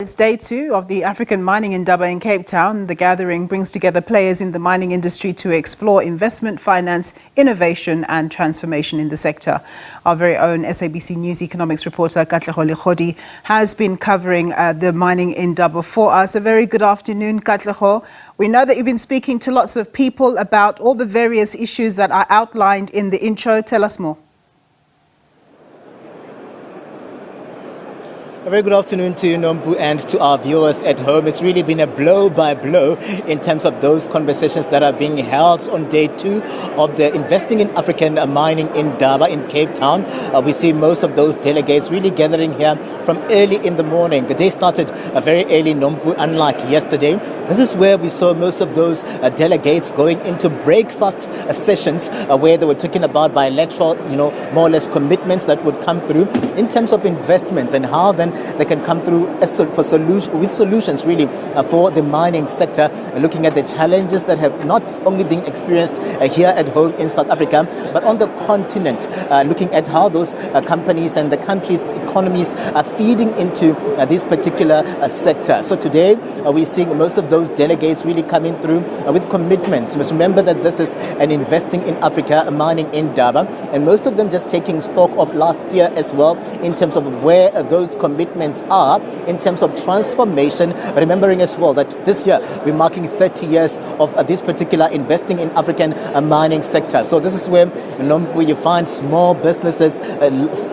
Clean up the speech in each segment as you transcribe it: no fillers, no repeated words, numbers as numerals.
It's day 2 of the African Mining Indaba in Cape Town. The gathering brings together players in the mining industry to explore investment, finance, innovation and transformation in the sector. Our very own SABC News economics reporter Katlego Lekhodi has been covering the mining Indaba for us. A very good afternoon, Katlego. We know that you've been speaking to lots of people about all the various issues that are outlined in the intro. Tell us more. A very good afternoon to you, Nombu, and to our viewers at home. It's really been a blow-by-blow in terms of those conversations that are being held on day 2 of the Investing in African Mining Indaba in Cape Town. We see most of those delegates really gathering here from early in the morning. The day started very early, Nombu, unlike yesterday. This is where we saw most of those delegates going into breakfast sessions where they were talking about bilateral, more or less commitments that would come through in terms of investments and how then they can come through with solutions really for the mining sector, looking at the challenges that have not only been experienced here at home in South Africa, but on the continent, looking at how those companies and the country's economies are feeding into this particular sector. So today we're seeing most of those delegates really coming through with commitments. You must remember that this is an Investing in Africa Mining Indaba, and most of them just taking stock of last year as well in terms of where those commitments are in terms of transformation, remembering as well that this year we're marking 30 years of this particular Investing in African mining sector. So this is where you find small businesses,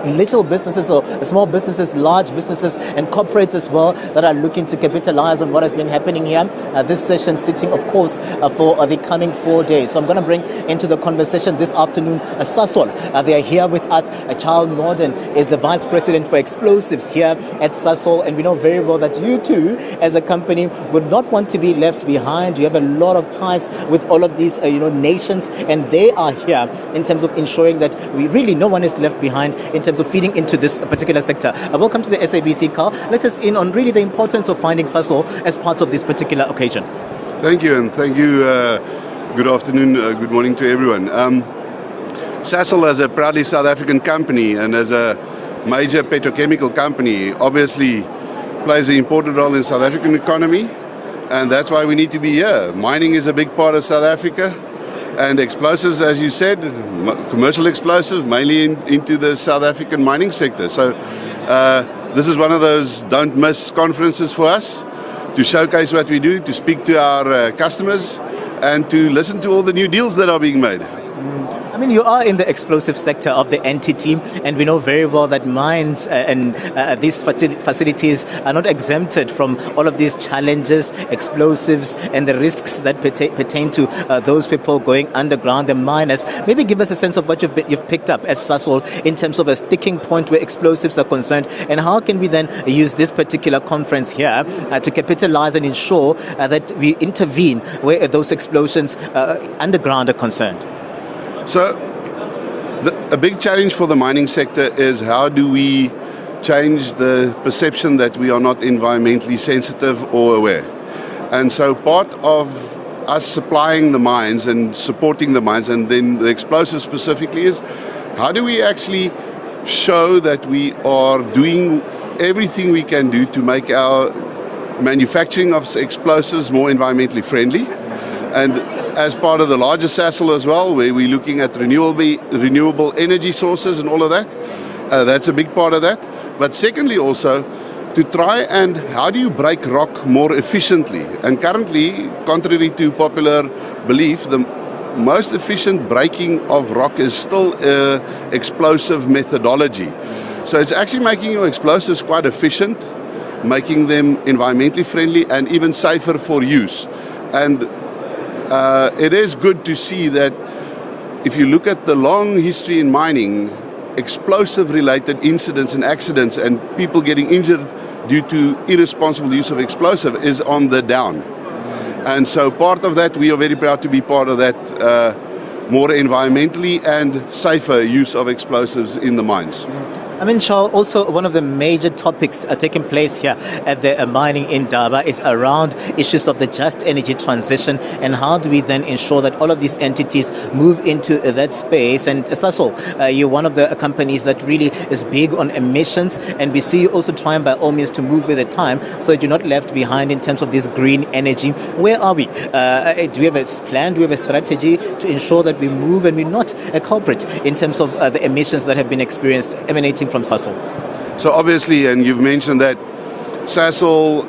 little businesses, or small businesses, large businesses and corporates as well that are looking to capitalize on what has been happening here. This session sitting, of course, for the coming 4 days. So I'm going to bring into the conversation this afternoon Sasol. They are here with us. Charl Norden is the Vice President for Explosives here at Sasol, and we know very well that you too as a company would not want to be left behind. You have a lot of ties with all of these nations, and they are here in terms of ensuring that no one is left behind in terms of feeding into this particular sector. Welcome to the SABC, Carl. Let us in on really the importance of finding Sasol as part of this particular occasion. Thank you, and thank you. Good afternoon, good morning to everyone. Sasol, as a proudly South African company and as a major petrochemical company, obviously plays an important role in South African economy, and that's why we need to be here. Mining is a big part of South Africa, and explosives, as you said, commercial explosives, mainly into the South African mining sector. So this is one of those don't miss conferences for us, to showcase what we do, to speak to our customers, and to listen to all the new deals that are being made. I mean, you are in the explosive sector of the entity, and we know very well that mines and these facilities are not exempted from all of these challenges, explosives, and the risks that pertain to those people going underground, the miners. Maybe give us a sense of what you've picked up as Sasol in terms of a sticking point where explosives are concerned, and how can we then use this particular conference here to capitalize and ensure that we intervene where those explosions underground are concerned. So a big challenge for the mining sector is how do we change the perception that we are not environmentally sensitive or aware. And so part of us supplying the mines and supporting the mines, and then the explosives specifically, is how do we actually show that we are doing everything we can do to make our manufacturing of explosives more environmentally friendly. And as part of the larger Sasol as well, where we're looking at renewable energy sources and all of that. That's a big part of that. But secondly also, to try and how do you break rock more efficiently? And currently, contrary to popular belief, the most efficient breaking of rock is still explosive methodology. So it's actually making your explosives quite efficient, making them environmentally friendly and even safer for use. And it is good to see that if you look at the long history in mining, explosive-related incidents and accidents and people getting injured due to irresponsible use of explosive is on the down. And so part of that, we are very proud to be part of that more environmentally and safer use of explosives in the mines. I mean, Charl, also one of the major topics taking place here at the Mining Indaba is around issues of the just energy transition, and how do we then ensure that all of these entities move into that space. And Sasol, you're one of the companies that really is big on emissions, and we see you also trying by all means to move with the time so that you're not left behind in terms of this green energy. Where are we? Do we have a plan? Do we have a strategy to ensure that we move and we're not a culprit in terms of the emissions that have been experienced emanating from Sasol? So obviously, and you've mentioned that Sasol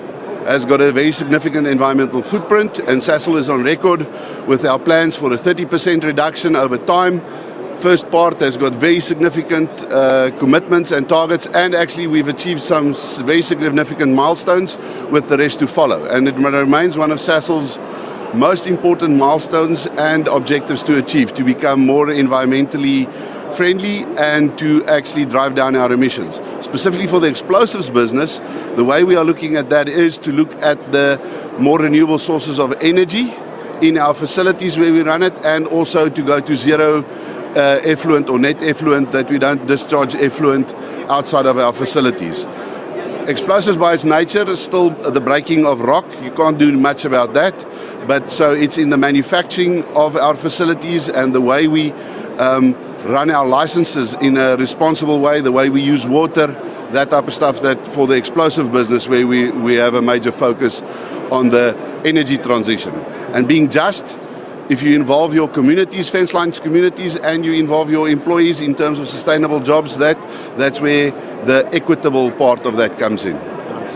has got a very significant environmental footprint, and Sasol is on record with our plans for a 30% reduction over time. First part has got very significant commitments and targets, and actually we've achieved some very significant milestones with the rest to follow. And it remains one of Sasol's most important milestones and objectives to achieve, to become more environmentally friendly and to actually drive down our emissions. Specifically for the explosives business, the way we are looking at that is to look at the more renewable sources of energy in our facilities where we run it, and also to go to zero effluent or net effluent, that we don't discharge effluent outside of our facilities. Explosives by its nature is still the breaking of rock. You can't do much about that. But so it's in the manufacturing of our facilities and the way we run our licenses in a responsible way, the way we use water, that type of stuff, that for the explosive business where we have a major focus on the energy transition. And being just, if you involve your communities, fence lines communities, and you involve your employees in terms of sustainable jobs, that's where the equitable part of that comes in.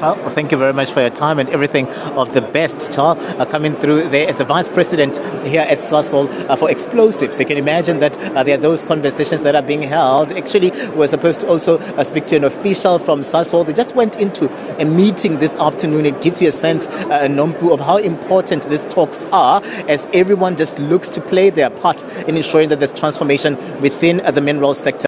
Well, thank you very much for your time and everything of the best, Charl, coming through there as the Vice President here at Sasol for explosives. You can imagine that there are those conversations that are being held. Actually, we're supposed to also speak to an official from Sasol. They just went into a meeting this afternoon. It gives you a sense, Nompu, of how important these talks are, as everyone just looks to play their part in ensuring that there's transformation within the mineral sector.